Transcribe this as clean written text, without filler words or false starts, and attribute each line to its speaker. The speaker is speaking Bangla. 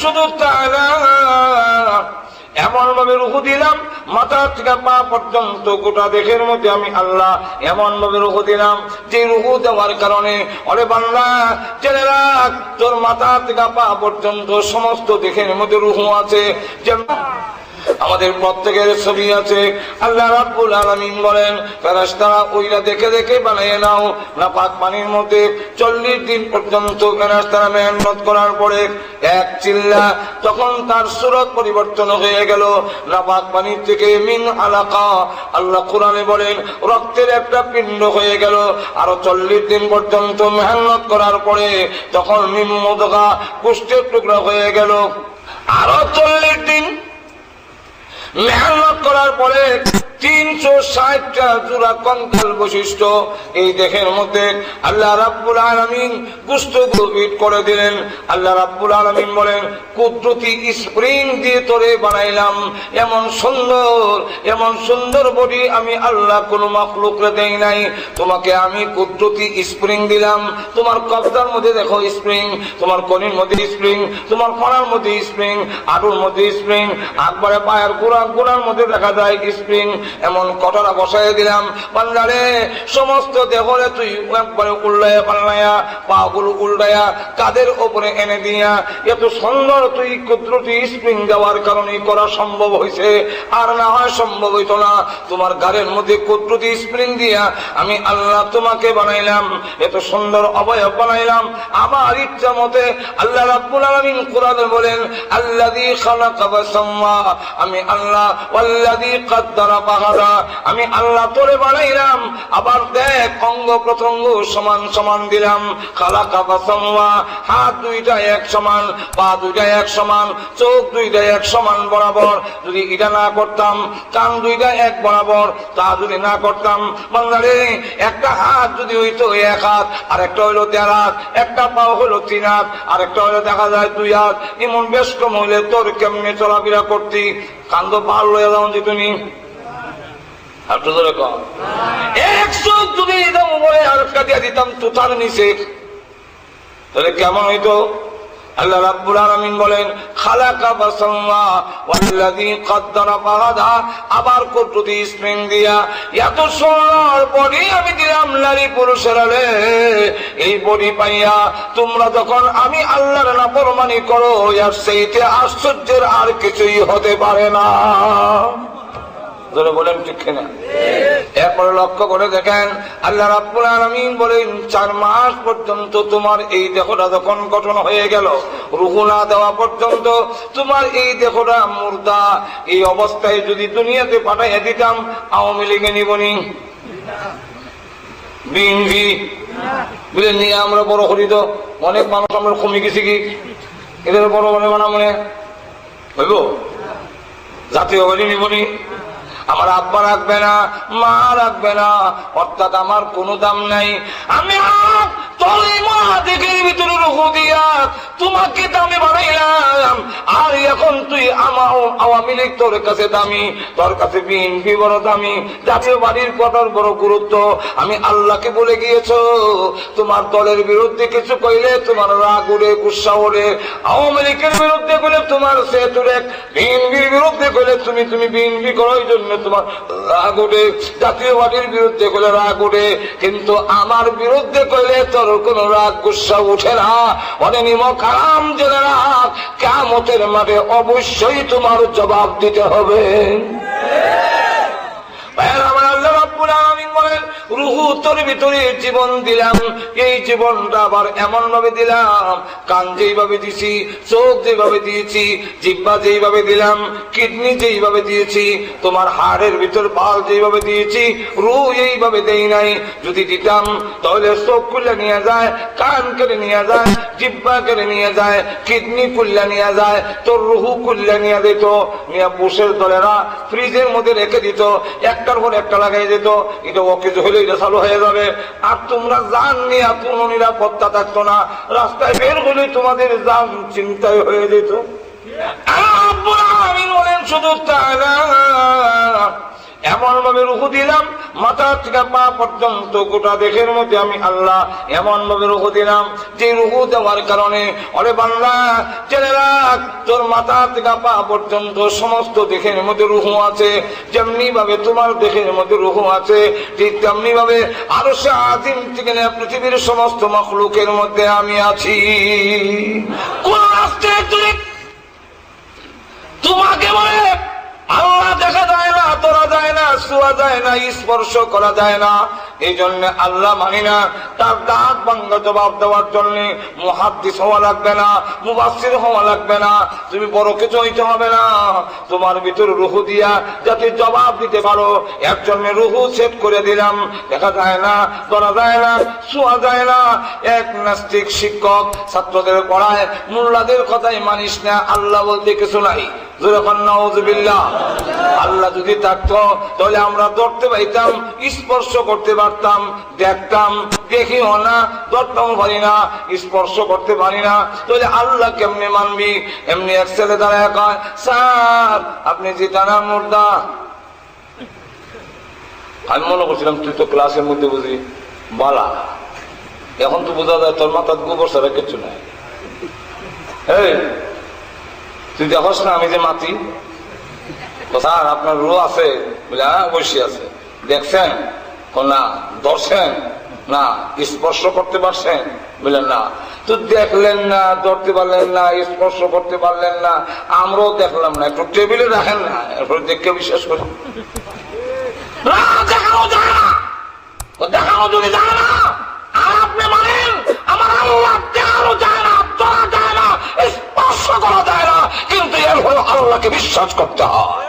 Speaker 1: শুধু তাই না, এমন ভাবে রূহ দিলাম মাথা থেকে পা পর্যন্ত গোটা দেহের মধ্যে আমি আল্লাহ এমন ভাবে রূহ দিলাম যে রূহ দেওয়ার কারণে ওরে বান্দা জেনে রাখ তোর মাথা থেকে পা পর্যন্ত সমস্ত দেহের মধ্যে রূহ আছে। যেমন আমাদের প্রত্যেকের ছবি আছে। আল্লাহ রাব্বুল আলামিন বলেন ফেরেশতারা ওইটা দেখে দেখে বানিয়ে নাও নাপাক পানির মধ্যে 40 দিন পর্যন্ত ফেরেশতারা মেহনত করার পরে এক চিল্লা তখন তার সুরত পরিবর্তন হয়ে গেল নাপাক পানির থেকে মিন আলাকা, আল্লাহ কোরআনে বলেন রক্তের একটা পিণ্ড হয়ে গেল। আরো 40 দিন পর্যন্ত মেহনত করার পরে তখন মিন মুদগা গোশতের টুকরা হয়ে গেল। আরো 40 দিন মেহনত করার পরে 360টা জোড়া কঙ্কাল বৈশিষ্ট্য এই দেহের মধ্যে আল্লাহ রাব্বুল আলামিন গোশতগুলো ফিট করে দিলেন। আল্লাহ রাব্বুল আলামিন বলেন কুদরতি স্প্রিং দিয়ে তোরে বানাইলাম, এমন সুন্দর বডি আমি আল্লাহ কোন মাখলুকরে দেই নাই। তোমাকে আমি কুদরতি স্প্রিং দিলাম। তোমার কবজার মধ্যে দেখো স্প্রিং, তোমার কনির মধ্যে স্প্রিং, তোমার ফড়ার মধ্যে স্প্রিং, আঁটুর মধ্যে স্প্রিং, একবারে পায়ের গোড়ার মধ্যে দেখা যায় স্প্রিং। এমন কটরা বসাই দিলাম বান্দারে সমস্ত দেহরে তুই একবারে উল্টায়া পাল্লায়া পাগুলো উল্টায়া কাদের ওপরে এনে দিয়া এত সুন্দর তুই কুদরতি স্প্রিং দেওয়ার কারণে করা সম্ভব হয়েছে। আর না হয় সম্ভব হইতো না। তোমার গাড়ির মধ্যে কুদরতি স্প্রিং দিয়া আমি আল্লাহ তোমাকে বানাইলাম, এত সুন্দর অবয়ব বানাইলাম আমার ইচ্ছা মতে। আল্লাহ রাব্বুল আলামিন কোরআনে বলেন আল্লাযী খালাকা ফাসাওয়া, আমি আল্লাহ ওয়াল্লাযী কাদ্দারা ফাহাদা, আমি আল্লাহ তোরে বানাইলাম। আবার দেখ অঙ্গ প্রত্যঙ্গ সমান সমান দিলাম। খালাকা ফাসাওয়া, হাত দুইটা এক সমান, পা দুইটা এক সমান, চোখ দুইটা এক সমান বরাবর। যদি এটা না করতাম কান দুইটা এক বরাবর, তা যদি না করতাম বান্দারে একটা হাত যদি হইতো এক হাত, আর একটা হইলো 13 হাত, একটা পাও হইলো 3 হাত, আর একটা হইলো দেখা যায় 2 হাত, এমন বেশ কম হইলে তোর কেমনে চলাফেরা করতি? কান্দ পার লইয়া যাও যে তুমি এক চোখ যদি দিতাম বলে আর একটা দিয়ে দিতাম তুতার নিচে, তাহলে কেমন হইতো? আল্লাহ রাব্বুল আলামিন বলেন খালাকা ফাসাওয়া ওয়াল্লাযী কাদ্দারা ফাহাদা, আবার কুদরতি স্প্রিং দিয়া এত সুন্দর বডি আমি দিলাম নারী পুরুষের আলে। এই বডি পাইয়া তোমরা যখন আমি আল্লাহর নাফরমানি করো এর চাইতে আশ্চর্যের আর কিছুই হতে পারে না। বলেন ঠিক কিনা? এরপরে লক্ষ্য করে দেখেন আল্লাহ রাব্বুল আলামিন বলেন 4 মাস পর্যন্ত তোমার এই দেহটা যখন গঠন হয়ে গেল, রূহ না দেওয়া পর্যন্ত তোমার এই দেহটা মুর্দা। এই অবস্থায় যদি দুনিয়াতে পাঠাইয়া দিতাম আওয়ামী লীগে নিবনি, বিএনপি বলে নিয়ে আমরা বড় করি তো অনেক মানুষ আমরা কমে গেছি কি এদের বড় বড় বানা মনে হইব? জাতীয় বাড়ি নিবনি, আমার আব্বা রাখবে না, মা রাখবে না, অর্থাৎ আমার কোনো দাম নাই। আমি ভিতরে রূহ দিয়া তোমাকে দামি বানাইলাম, আর এখন তুই আওয়ামী লীগ তোর কাছে দামি, তোর কাছে বিএনপি বড় দামি, জাতীয় বাড়ির কটার বড় গুরুত্ব। আমি আল্লাহকে বলে গিয়েছো তোমার দলের বিরুদ্ধে কিছু কইলে তোমার রাগ উড়ে, গুসা ওড়ে। আওয়ামী লীগের বিরুদ্ধে কইলে তোমার সেট উড়ে, বিএনপির বিরুদ্ধে কইলে তুমি বিএনপি করো, এই জন্য তোমার রাগ উঠে। জাতীয় পার্টির বিরুদ্ধে কইলে রাগ উঠে, কিন্তু আমার বিরুদ্ধে কইলে তোর কোন রাগ গুসা উঠে না। অনেক নিমক হারাম জেনে রাখ, কিয়ামতের মাঠে অবশ্যই তোমার জবাব দিতে হবে। আল্লাহ রাব্বুল আলামিন বলেন রূহ তোর ভিতরে জীবন দিলাম, এই জীবনটা আবার এমন ভাবে দিলাম, কান যেইভাবে দিয়েছি, চোখ যেভাবে দিয়েছি, জিহ্বা যেইভাবে দিলাম, কিডনি যেইভাবে দিয়েছি, তোমার হাড়ের ভিতর পাল যেইভাবে দিয়েছি, রূহ এইভাবে দেই নাই। যদি দিতাম তাহলে চোখ খুলে নিয়ে যায়, কান কেটে নিয়ে যায়, জিহ্বা কেটে নিয়ে যায়, কিডনি খুলে নিয়ে যায়, তোর রূহ খুলে নিয়ে দিত, নিয়ে বুশের দলেরা ফ্রিজের মধ্যে রেখে দিত, একটার পর একটা লাগাই দিত। এটা অকেজ হলে এটা চালু হয়ে যাবে, আর তোমরা জান নিয়ে কোনো নিরাপত্তা থাকতো না। রাস্তায় বের হলে তোমাদের জান চিন্তায় হয়ে যেত। শুধু তাই না, এমন ভাবে রুহু দিলাম মাথা থেকে পা পর্যন্ত গোটা দেহের মধ্যে আমি আল্লাহ এমন ভাবে রুহু দিলাম যে রুহু দেওয়ার কারণে ওরে বান্দা জেনে রাখ তোর মাথা থেকে পা পর্যন্ত সমস্ত দেহের মধ্যে রুহু আছে। যেমনি ভাবে তোমার দেহের মধ্যে রুহু আছে ঠিক তেমনি ভাবে আরশে আজিম থেকে পৃথিবীর সমস্ত মাখলুকের মধ্যে আমি আছি। কোন রাষ্ট্রে যদি তোমাকে বলে আল্লাহ দেখা যায় না, তোরা যায় না, ছোঁয়া যায় না, স্পর্শ করা যায় না, এই জন্য আল্লাহ মানি না, তার দাঁত ভাঙ্গা জবাব দেওয়ার জন্য মুহাদ্দিস হওয়া লাগবে না, মুফাসসির হওয়া লাগবে না, তুমি বড় কিছু হইতে হবে না। তোমার ভিতর রুহু দিয়া যাতে জবাব দিতে পারো এর জন্য রুহু সেট করে দিলাম। দেখা যায় না, ধরা যায় না, ছোঁয়া যায় না। এক নাস্তিক শিক্ষক ছাত্রদের পড়ায় মোল্লাদের কথাই মানিস না, আল্লাহ বলতে কিছু নাই। আল্লাহ যদি থাকতো তাহলে আমরা ধরতে পাইতাম, স্পর্শ করতে পারতাম, দেখতাম, দেখিও না, ধরতাম পারি না, স্পর্শ করতে পারি না, তাহলে আল্লাহ কেমনে মানবি? এমনি এক ছেলে দাঁড়ায় কয়, স্যার আপনি যেটা না মুর্দা। আমি মনে করছিলাম তুই তো ক্লাসের মধ্যে বুঝি বালা, এখন তো বোঝা যায় তোর মাথার গোবর ছাড়া কিছু নাই। তুই দেখোস না আমি যে মাতি? স্যার আপনার রু আছে বলে? হ্যাঁ অবশ্যই আছে। দেখছেন? না। ধরছেন? না। স্পর্শ করতে পারছেন? বললেন না। তো দেখলেন না, ধরতে পারলেন না, স্পর্শ করতে পারলেন না, আমরাও দেখলাম না, একটু টেবিলে রাখেন না, এরপরে দেখে বিশ্বাস করেন। দেখানো যায় না, দেখানো যদি যায় না আর আপনি মানেন আমার আল্লাহ দেখানো যায় না, ধরা যায় না, স্পর্শ করা যায় না, কিন্তু এর হলো আল্লাহকে বিশ্বাস করতে হয়।